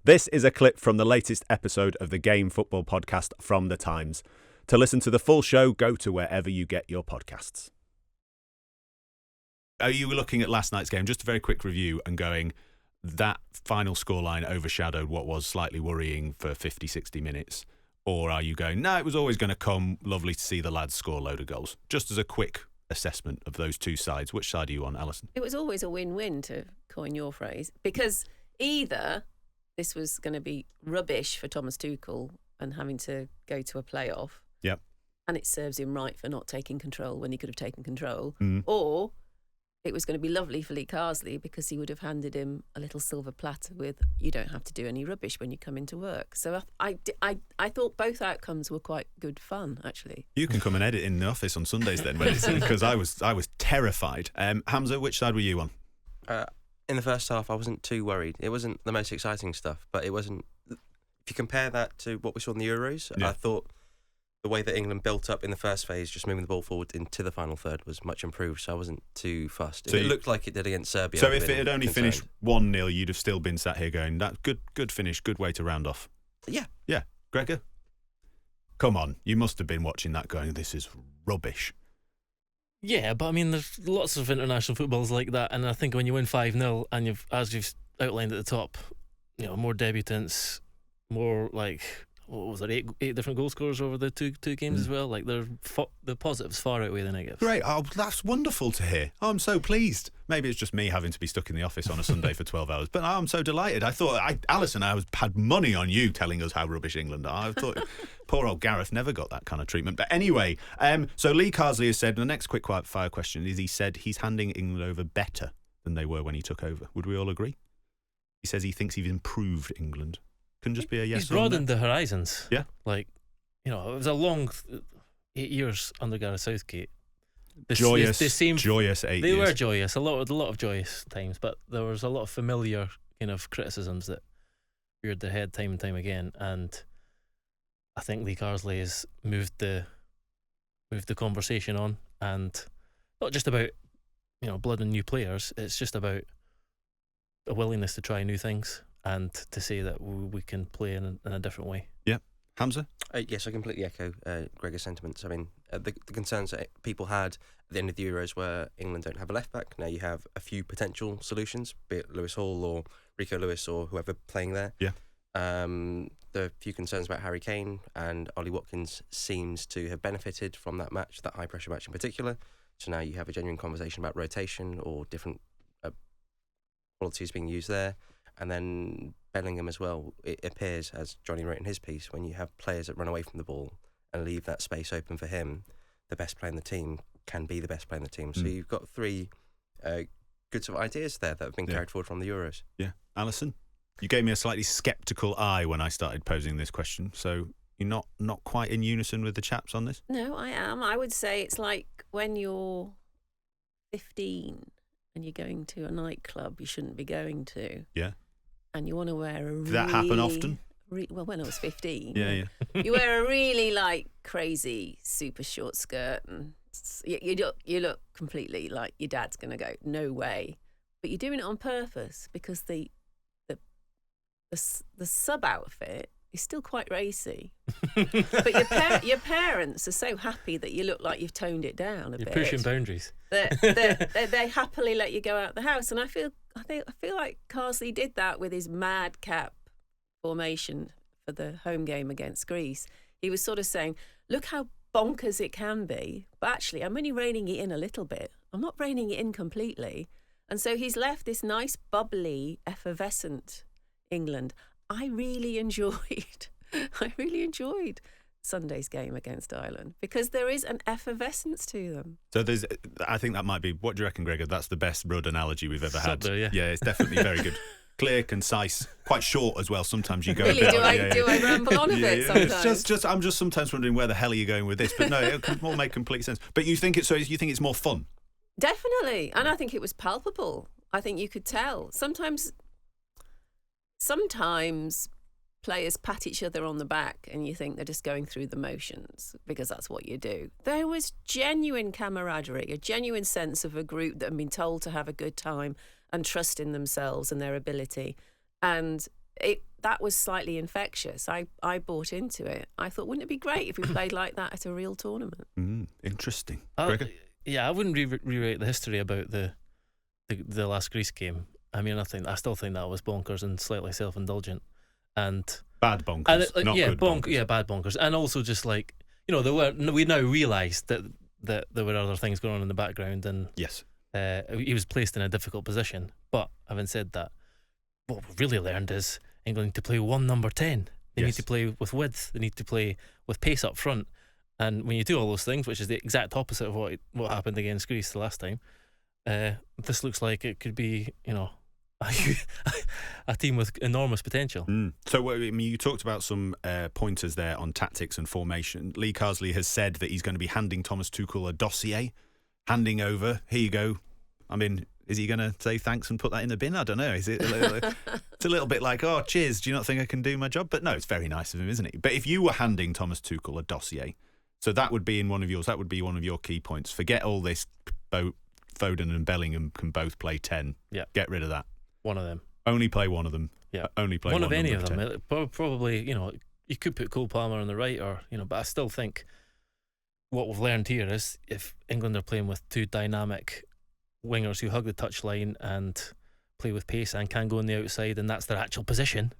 This is a clip from the latest episode of the Game Football podcast from The Times. To listen to the full show, go to wherever you get your podcasts. Are you looking at last night's game, just a very quick review, and going, that final scoreline overshadowed what was slightly worrying for 50, 60 minutes? Or are you going, no, it was always going to come, lovely to see the lads score a load of goals? Just as a quick assessment of those two sides. Which side are you on, Alison? It was always a win-win, to coin your phrase, because either this was going to be rubbish for Thomas Tuchel and having to go to a playoff. Yep. And it serves him right for not taking control when he could have taken control. Mm. Or it was going to be lovely for Lee Carsley because he would have handed him a little silver platter with, you don't have to do any rubbish when you come into work. So I thought both outcomes were quite good fun, actually. You can come and edit in the office on Sundays then, because I was terrified. Hamza, which side were you on? In the first half, I wasn't too worried. It wasn't the most exciting stuff, but it wasn't. If you compare that to what we saw in the Euros, yeah. I thought the way that England built up in the first phase, just moving the ball forward into the final third, was much improved. So I wasn't too fussed. So it looked like it did against Serbia. So if it had only finished 1-0, you'd have still been sat here going, "That's good finish, good way to round off." Yeah. Gregor, come on, you must have been watching that going, "This is rubbish." Yeah, but I mean, there's lots of international footballs like that, and I think when you win 5-0 and as you've outlined at the top, more debutants, more like, what was it, eight different goal scorers over the two games as well. Like the positives far outweigh the negatives. Great, that's wonderful to hear. I'm so pleased. Maybe it's just me having to be stuck in the office on a Sunday for 12 hours, but I'm so delighted. I thought, Alison, I had money on you telling us how rubbish England are. I thought poor old Gareth never got that kind of treatment. But anyway, so Lee Carsley has said, the next quick fire question is, he said he's handing England over better than they were when he took over. Would we all agree? He says he thinks he's improved England. Can just be a yes. He's broadened the horizons. Yeah. Like, it was a long 8 years under Gareth Southgate. Joyous 8 They years. were joyous, a lot of joyous times, but there was a lot of familiar kind of criticisms that reared their head time and time again. And I think Lee Carsley has moved the conversation on, and not just about blood and new players. It's just about a willingness to try new things and to say that we can play in a different way. Yeah. Hamza? Yes, I completely echo Gregor's sentiments. I mean, the concerns that people had at the end of the Euros were England don't have a left-back. Now you have a few potential solutions, be it Lewis Hall or Rico Lewis or whoever playing there. Yeah. There are a few concerns about Harry Kane, and Ollie Watkins seems to have benefited from that match, that high-pressure match in particular. So now you have a genuine conversation about rotation or different qualities being used there. And then Bellingham as well. It appears, as Johnny wrote in his piece, when you have players that run away from the ball and leave that space open for him, the best player in the team can be the best player in the team. So you've got three good sort of ideas there that have been carried forward from the Euros. Yeah. Alison, you gave me a slightly sceptical eye when I started posing this question, so you're not quite in unison with the chaps on this? No, I am. I would say it's like when you're 15 and you're going to a nightclub you shouldn't be going to. Yeah. And you want to wear a really... Did that happen often? Well, when I was 15. Yeah. You wear a really, crazy, super short skirt and you look completely like your dad's going to go, no way. But you're doing it on purpose because the sub-outfit is still quite racy. But your parents are so happy that you look like you've toned it down a bit. You're pushing boundaries. They happily let you go out the house, and I feel like Carsley did that with his madcap formation for the home game against Greece. He was sort of saying, "Look how bonkers it can be, but actually, I'm only reining it in a little bit. I'm not reining it in completely." And so he's left this nice, bubbly, effervescent England. I really enjoyed Sunday's game against Ireland because there is an effervescence to them. So I think that might be, what do you reckon, Gregor? That's the best Rudd analogy we've ever had. There, yeah. Yeah, it's definitely very good. Clear, concise, quite short as well. Sometimes you go really, a bit... do I ramble on a bit sometimes? It's I'm just sometimes wondering where the hell are you going with this? But no, it can all make complete sense. But you think it's more fun? Definitely. And I think it was palpable. I think you could tell. Sometimes players pat each other on the back and you think they're just going through the motions because that's what you do. There was genuine camaraderie, a genuine sense of a group that had been told to have a good time and trust in themselves and their ability. And that was slightly infectious. I bought into it. I thought, wouldn't it be great if we played like that at a real tournament? Interesting. I wouldn't rewrite the history about the last Greece game. I mean, I still think that was bonkers and slightly self-indulgent and bad bonkers. Not good bonkers. Bad bonkers, and also just like, you know, we now realise that there were other things going on in the background, and yes, he was placed in a difficult position. But having said that, what we've really learned is England need to play one number 10. They need to play with width. They need to play with pace up front. And when you do all those things, which is the exact opposite of what happened against Greece the last time, this looks like it could be, you know, a team with enormous potential. So, I mean, you talked about some pointers there on tactics and formation. Lee Carsley has said that he's going to be handing Thomas Tuchel a dossier, handing over. Here you go. I mean, is he going to say thanks and put that in the bin? I don't know. Is it? It's a little bit like, oh, cheers. Do you not think I can do my job? But no, it's very nice of him, isn't it? But if you were handing Thomas Tuchel a dossier, so that would be in one of yours. That would be one of your key points. Forget all this. Foden and Bellingham can both play 10. Yeah, get rid of that. One of them. Only play one of them. Yeah. Only play one of any of 10. them. Probably, you know, you could put Cole Palmer on the right, or, you know, but I still think what we've learned here is if England are playing with two dynamic wingers who hug the touchline and play with pace and can go on the outside, and that's their actual position,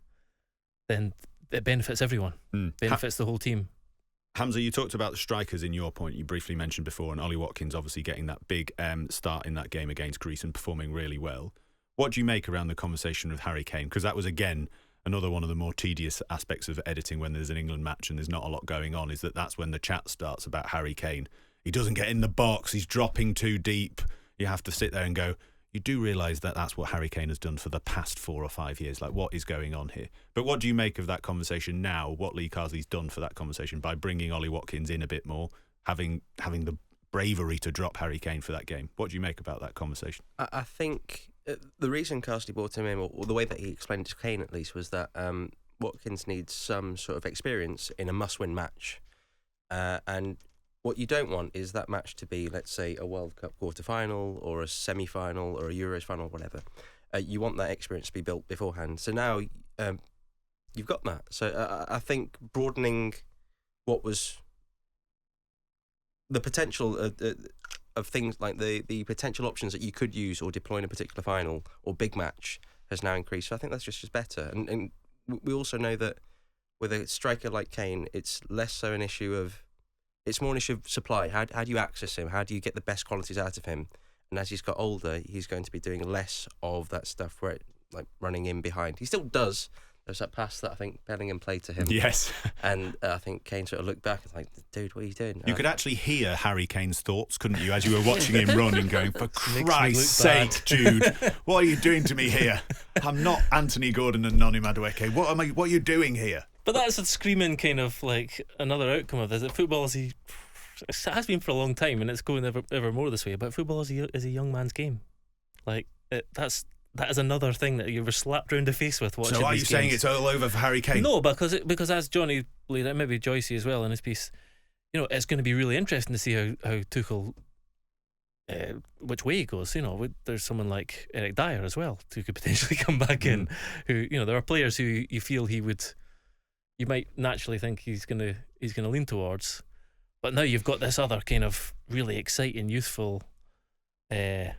then it benefits everyone. Benefits the whole team. Hamza, you talked about the strikers in your point. You briefly mentioned before, and Ollie Watkins obviously getting that big start in that game against Greece and performing really well. What do you make around the conversation with Harry Kane? Because that was, again, another one of the more tedious aspects of editing when there's an England match and there's not a lot going on, is that's when the chat starts about Harry Kane. He doesn't get in the box, he's dropping too deep. You have to sit there and go, you do realise that that's what Harry Kane has done for the past 4 or 5 years. Like, what is going on here? But what do you make of that conversation now, what Lee Carsley's done for that conversation by bringing Ollie Watkins in a bit more, having the bravery to drop Harry Kane for that game? What do you make about that conversation? I think the reason Carsley brought him in, or the way that he explained it to Kane at least, was that Watkins needs some sort of experience in a must-win match. And what you don't want is that match to be, let's say, a World Cup quarter-final or a semi-final or a Euros final, whatever. You want that experience to be built beforehand. So now you've got that. So I think broadening what was the potential of things like the potential options that you could use or deploy in a particular final or big match has now increased. So I think that's just better. And we also know that with a striker like Kane, it's less so an issue of... It's more an issue of supply. How do you access him? How do you get the best qualities out of him? And as he's got older, he's going to be doing less of that stuff where like running in behind. He still does. There's that pass that I think Bellingham played to him. Yes. And I think Kane sort of looked back and was like, dude, what are you doing? You could actually hear Harry Kane's thoughts, couldn't you, as you were watching him run and going, for Christ's sake, Jude, what are you doing to me here? I'm not Anthony Gordon and Noni Madueke. What are you doing here? But that's a screaming kind of like another outcome of this. That football it has been for a long time, and it's going ever more this way. But football is a young man's game. Like that is another thing that you were slapped round the face with watching. So are you these saying games. it's all over for Harry Kane? No, because as Johnny laid out, maybe Joycey as well in his piece, you know, it's going to be really interesting to see how Tuchel, which way he goes. You know, there's someone like Eric Dyer as well who could potentially come back in. Who, you know, there are players who you feel you might naturally think he's gonna lean towards, but now you've got this other kind of really exciting, youthful, the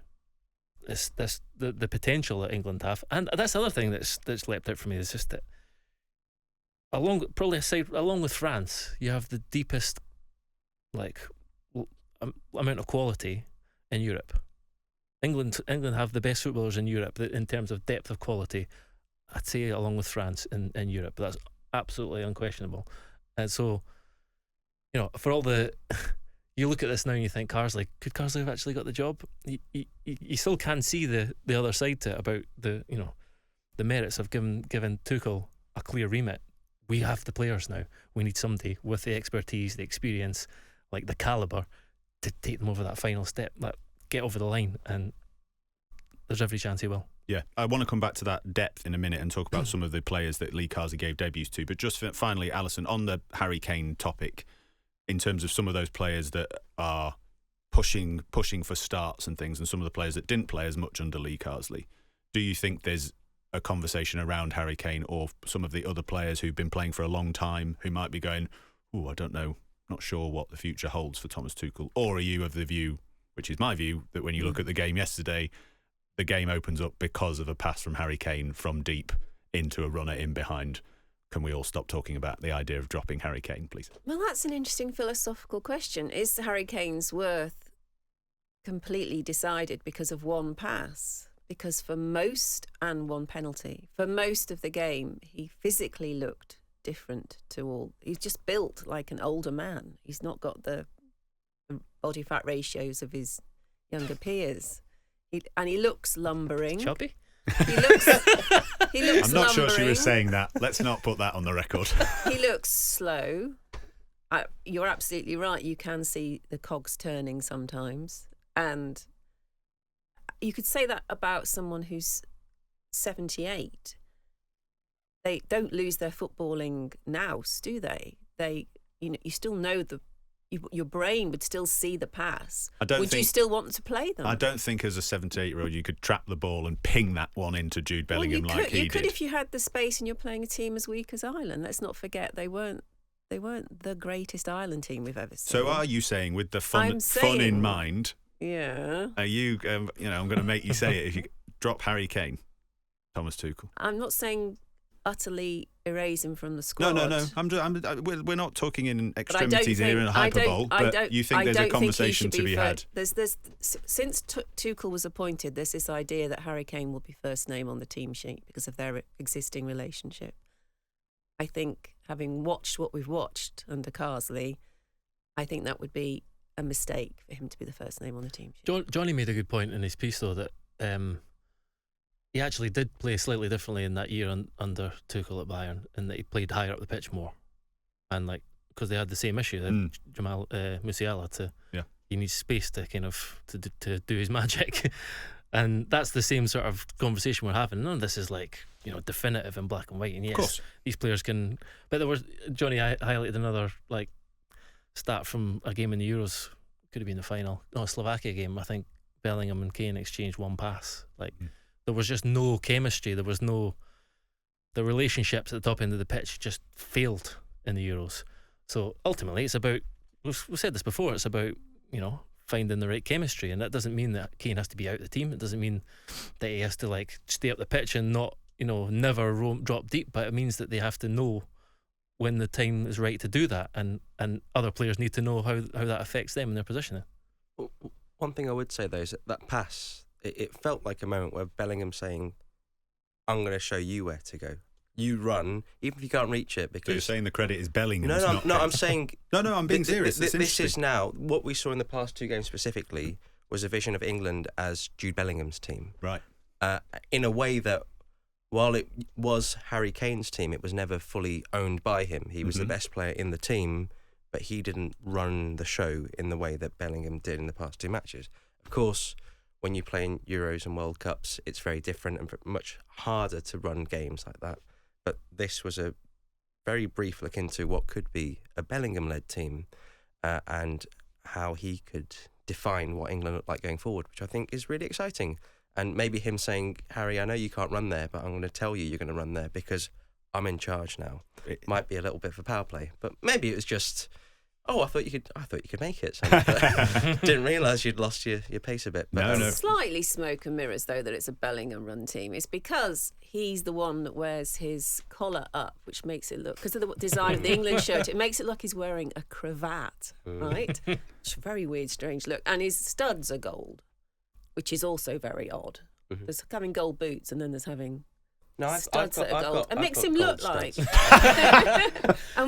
potential that England have, and that's the other thing that's leapt out for me is just that along with France, you have the deepest amount of quality in Europe. England have the best footballers in Europe in terms of depth of quality. I'd say along with France in Europe, but that's absolutely unquestionable. And so, you know, for all the you look at this now and you think, could Carsley have actually got the job? You still can see the other side to it about the merits of giving Tuchel a clear remit. We have the players now. We need somebody with the expertise, the experience, like the calibre to take them over that final step, get over the line, and there's every chance he will. Yeah, I want to come back to that depth in a minute and talk about some of the players that Lee Carsley gave debuts to. But just finally, Alison, on the Harry Kane topic, in terms of some of those players that are pushing for starts and things, and some of the players that didn't play as much under Lee Carsley, do you think there's a conversation around Harry Kane or some of the other players who've been playing for a long time who might be going, I don't know, not sure what the future holds for Thomas Tuchel? Or are you of the view, which is my view, that when you look at the game yesterday, the game opens up because of a pass from Harry Kane from deep into a runner in behind? Can we all stop talking about the idea of dropping Harry Kane, please? Well, that's an interesting philosophical question. Is Harry Kane's worth completely decided because of one pass? Because and one penalty, for most of the game, he physically looked different to all. He's just built like an older man. He's not got the body fat ratios of his younger peers. He looks lumbering. Chubby? He looks I'm not sure she lumbering. was saying that. Let's not put that on the record. He looks slow. You're absolutely right. You can see the cogs turning sometimes. And you could say that about someone who's 78. They don't lose their footballing nous, do they? You still know your brain would still see the pass. Would you still want to play them? I don't think as a 78-year-old you could trap the ball and ping that one into Jude Bellingham you like he You could did. if you had the space and you're playing a team as weak as Ireland. Let's not forget they weren't the greatest Ireland team we've ever seen. So are you saying, with the fun in saying- mind, Yeah. are you, I'm going to make you say it, if you drop Harry Kane, Thomas Tuchel? I'm not saying utterly erase him from the squad. No. We're not talking in But I don't extremities here in a hyperbole, I but don't- you think I there's don't a conversation think he should to be had. Since Tuchel was appointed, there's this idea that Harry Kane will be first name on the team sheet because of their existing relationship. I think, having watched what we've watched under Carsley, I think that would be a mistake for him to be the first name on the team sheet. Johnny made a good point in his piece, though, that he actually did play slightly differently in that year under Tuchel at Bayern, in that he played higher up the pitch more, and because they had the same issue, Jamal Musiala he needs space to kind of to do his magic, and that's the same sort of conversation we're having. None of this is definitive in black and white, and yes, Of course. these players can. But there was Johnny highlighted another stat from a game in the Euros, could have been the final, Slovakia game. I think Bellingham and Kane exchanged one pass. There was just no chemistry. There was the relationships at the top end of the pitch just failed in the Euros. So ultimately, it's about, we've said this before, it's about, finding the right chemistry. And that doesn't mean that Kane has to be out of the team. It doesn't mean that he has to stay up the pitch and not, never drop deep. But it means that they have to know when the time is right to do that. And other players need to know how that affects them and their positioning. One thing I would say, though, is that pass, it felt like a moment where Bellingham saying, I'm going to show you where to go. You run, even if you can't reach it. Because So you're saying the credit is Bellingham? No, I'm saying... No, I'm being serious. This is now, what we saw in the past two games specifically was a vision of England as Jude Bellingham's team. Right. In a way that, while it was Harry Kane's team, it was never fully owned by him. He was the best player in the team, but he didn't run the show in the way that Bellingham did in the past two matches. Of course, when you play in Euros and World Cups, it's very different and much harder to run games like that. But this was a very brief look into what could be a Bellingham-led team and how he could define what England looked like going forward, which I think is really exciting. And maybe him saying, Harry, I know you can't run there, but I'm going to tell you you're going to run there because I'm in charge now. It might be a little bit for power play, but maybe it was just, I thought you could make it. Didn't realise you'd lost your pace a bit. But, No. Slightly smoke and mirrors, though, that it's a Bellingham run team. It's because he's the one that wears his collar up, which makes it look, because of the design of the England shirt, it makes it look he's wearing a cravat, right? It's a very weird, strange look. And his studs are gold, which is also very odd. There's having gold boots and then there's having studs that are gold. It makes him look like.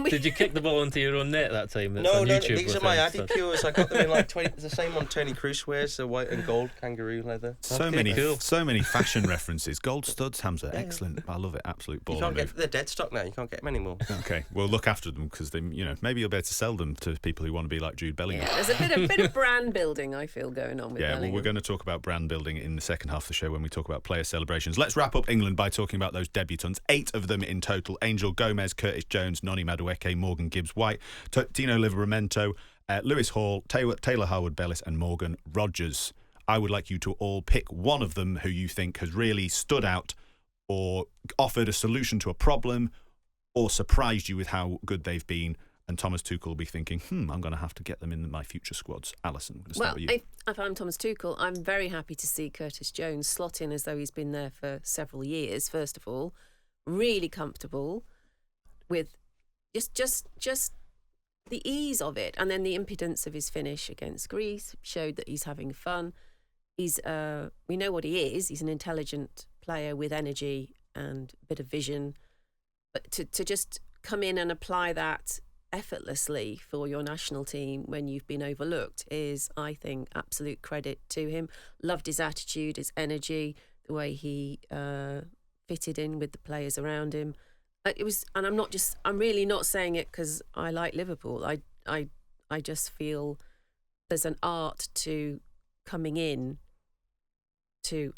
Did you kick the ball into your own net that time? No, YouTube these are my Adipures. I got them in 20. It's the same one Tony Kroos wears, the white and gold kangaroo leather. So many fashion references. Gold studs, Hamza, excellent. I love it. Absolute baller. You can't get, they're dead stock now. You can't get them anymore. Okay, we'll look after them because they, maybe you'll be able to sell them to people who want to be like Jude Bellingham. Yeah, there's a bit of brand building, I feel, going on with Bellingham. Well, we're going to talk about brand building in the second half of the show when we talk about player celebrations. Let's wrap up England by talking about those debutants. 8 of them in total. Angel Gomez, Curtis Jones, Noni Madueke, Morgan Gibbs-White, Tino Livramento, Lewis Hall, Taylor Harwood-Bellis and Morgan Rogers. I would like you to all pick one of them who you think has really stood out or offered a solution to a problem or surprised you with how good they've been? And Thomas Tuchel will be thinking, I'm going to have to get them in my future squads. Alison, I'm going to start with you. If I'm Thomas Tuchel, I'm very happy to see Curtis Jones slot in as though he's been there for several years, first of all. Really comfortable with just the ease of it. And then the impudence of his finish against Greece showed that he's having fun. He's we know what he is. He's an intelligent player with energy and a bit of vision. But to just come in and apply that effortlessly for your national team when you've been overlooked is, I think, absolute credit to him. Loved his attitude, his energy, the way he fitted in with the players around him. It was, and I'm really not saying it because I like Liverpool. I just feel there's an art to coming in to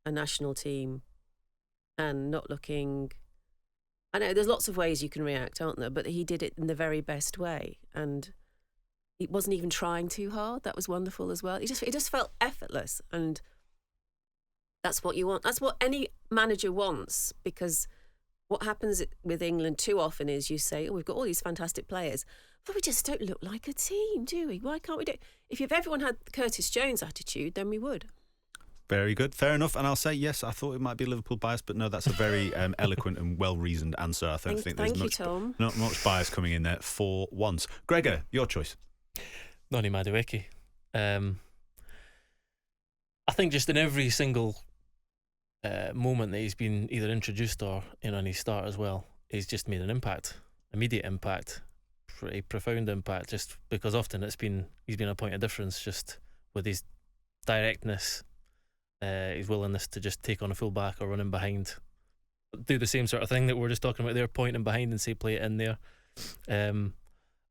a national team and not looking. I know there's lots of ways you can react, aren't there? But he did it in the very best way, and he wasn't even trying too hard. That was wonderful as well. It just felt effortless, and that's what you want. That's what any manager wants, because what happens with England too often is you say, we've got all these fantastic players, but we just don't look like a team, do we? Why can't we do it? If everyone had Curtis Jones' attitude, then we would. Very good. Fair enough. And I'll say, yes, I thought it might be Liverpool bias, but no, that's a very eloquent and well-reasoned answer. I don't think there's Tom. not much bias coming in there for once. Gregor, your choice. Noni Madueke. I think just in every single moment that he's been either introduced or in his start as well, he's just made an impact, immediate impact, pretty profound impact, just because often he's been a point of difference just with his directness, his willingness to just take on a full back or run in behind, do the same sort of thing that we were just talking about there, pointing behind and say play it in there. And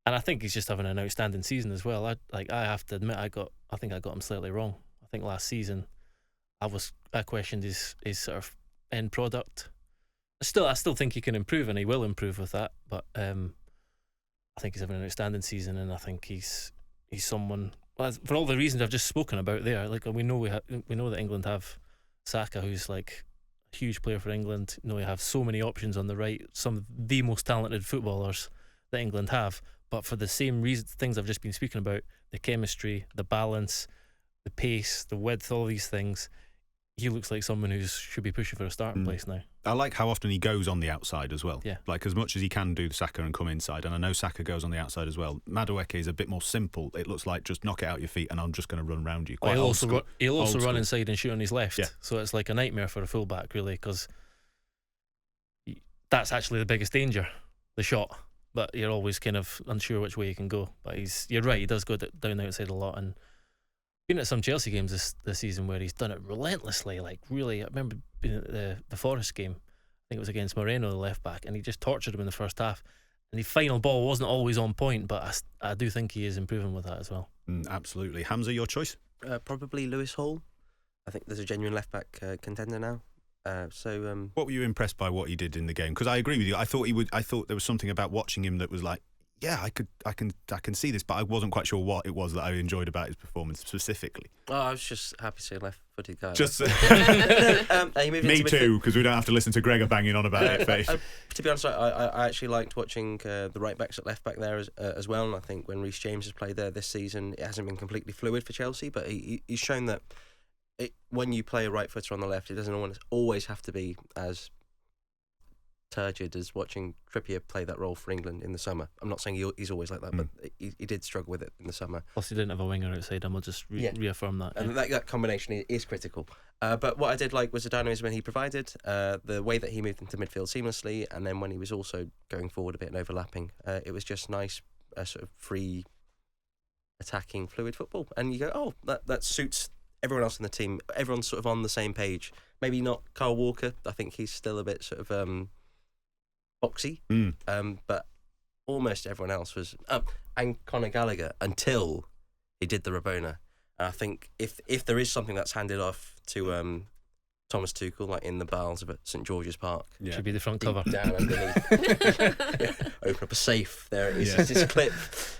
I think he's just having an outstanding season as well. I have to admit, I think I got him slightly wrong. I think last season I questioned his sort of end product. I still think he can improve, and he will improve with that. But I think he's having an outstanding season, and I think he's someone. Well, for all the reasons I've just spoken about there, like we know that England have Saka, who's like a huge player for England. You know, we have so many options on the right, some of the most talented footballers that England have. But for the same things I've just been speaking about, the chemistry, the balance, the pace, the width, all these things, he looks like someone who should be pushing for a starting place now. I like how often he goes on the outside as well. Yeah. Like as much as he can do Saka and come inside, and I know Saka goes on the outside as well. Madueke is a bit more simple. It looks like just knock it out your feet and I'm just going to run around you. He'll also run inside and shoot on his left. Yeah. So it's like a nightmare for a fullback, really, because that's actually the biggest danger, the shot. But you're always kind of unsure which way you can go. But you're right, he does go down the outside a lot. And been at some Chelsea games this season where he's done it relentlessly. Like really, I remember being at the Forest game. I think it was against Moreno, the left back, and he just tortured him in the first half. And the final ball wasn't always on point, but I do think he is improving with that as well. Absolutely. Hamza, your choice? Probably Lewis Hall. I think there's a genuine left back contender now. What were you impressed by what he did in the game? Because I agree with you. I thought there was something about watching him that was like, yeah, I can see this, but I wasn't quite sure what it was that I enjoyed about his performance specifically. Oh, I was just happy to see a left-footed guy. Just me too, because we don't have to listen to Gregor banging on about it. To be honest, I actually liked watching the right backs at left back there as well. And I think when Reece James has played there this season, it hasn't been completely fluid for Chelsea, but he's shown that when you play a right footer on the left, it doesn't always have to be as turgid as watching Trippier play that role for England in the summer. I'm not saying he's always like that, but he did struggle with it in the summer. Plus, he didn't have a winger outside him. I'll just reaffirm that. And that combination is critical. But what I did like was the dynamism he provided, the way that he moved into midfield seamlessly, and then when he was also going forward a bit and overlapping, it was just nice, sort of free, attacking, fluid football. And you go, oh, that suits everyone else in the team. Everyone's sort of on the same page. Maybe not Kyle Walker. I think he's still a bit sort of boxy, but almost everyone else was, and Conor Gallagher until he did the Rabona. And I think if there is something that's handed off to Thomas Tuchel, like in the bowels of St George's Park, should be the front cover down underneath. open up a safe. There it is. Yeah. It's this clip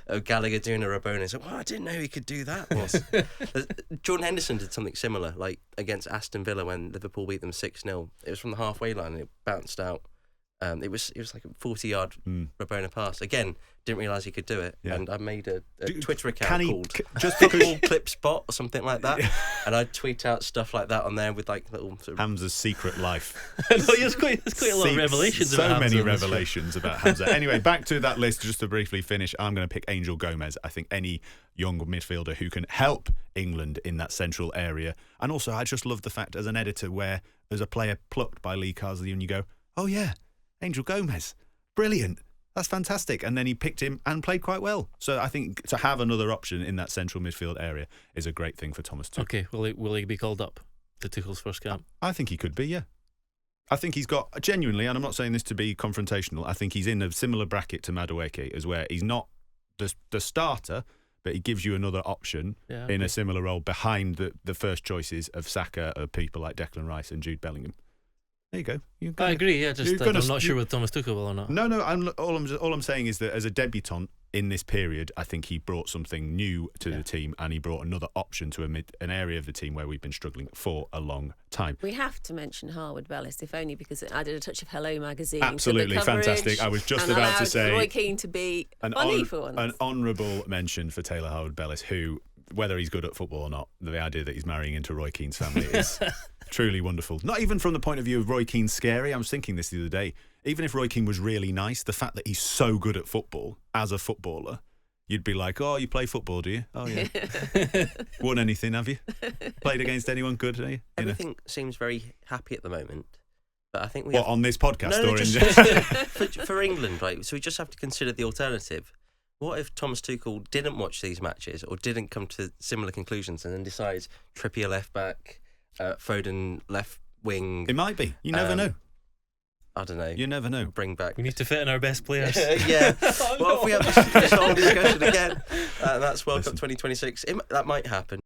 of Gallagher doing a Rabona. It's like, well, I didn't know he could do that. Jordan Henderson did something similar, like against Aston Villa when Liverpool beat them 6-0. It was from the halfway line and it bounced out. It was like a 40-yard Rabona pass. Again, didn't realise he could do it. Yeah. And I made a Twitter account called just Football Clip Spot or something like that. And I'd tweet out stuff like that on there with like little sort of Hamza's secret life. No, there's quite a lot of revelations so about many Hamza in this revelations about Hamza. Anyway, back to that list just to briefly finish. I'm going to pick Angel Gomez. I think any young midfielder who can help England in that central area. And also, I just love the fact as an editor where there's a player plucked by Lee Carsley and you go, oh yeah, Angel Gomez, brilliant. That's fantastic. And then he picked him and played quite well. So I think to have another option in that central midfield area is a great thing for Thomas Tuchel. Okay, will he be called up to Tuchel's first camp? I think he could be, yeah. I think he's got, genuinely, and I'm not saying this to be confrontational, I think he's in a similar bracket to Madueke, as where he's not the starter, but he gives you another option in a similar role behind the first choices of Saka, of people like Declan Rice and Jude Bellingham. There you go. I agree. Yeah, just I'm not sure with Thomas Tuchel or not. No. All I'm saying is that as a debutant in this period, I think he brought something new to the team, and he brought another option to an area of the team where we've been struggling for a long time. We have to mention Harwood Bellis, if only because it added a touch of Hello magazine. Absolutely to the coverage fantastic. I was just about to say Roy Keane to be funny for once. An honourable mention for Taylor Harwood Bellis, who, whether he's good at football or not, the idea that he's marrying into Roy Keane's family is truly wonderful. Not even from the point of view of Roy Keane's scary. I was thinking this the other day. Even if Roy Keane was really nice, the fact that he's so good at football as a footballer, you'd be like, oh, you play football, do you? Oh, yeah. Won anything, have you? Played against anyone good, are you? Everything seems very happy at the moment. But I think on this podcast for England, right? So we just have to consider the alternative. What if Thomas Tuchel didn't watch these matches or didn't come to similar conclusions and then decides Trippier left back, Foden left wing? It might be. You never know. I don't know. You never know. Bring back. We need to fit in our best players. Yeah. What if we have this whole discussion again? That's World Cup 2026. That might happen.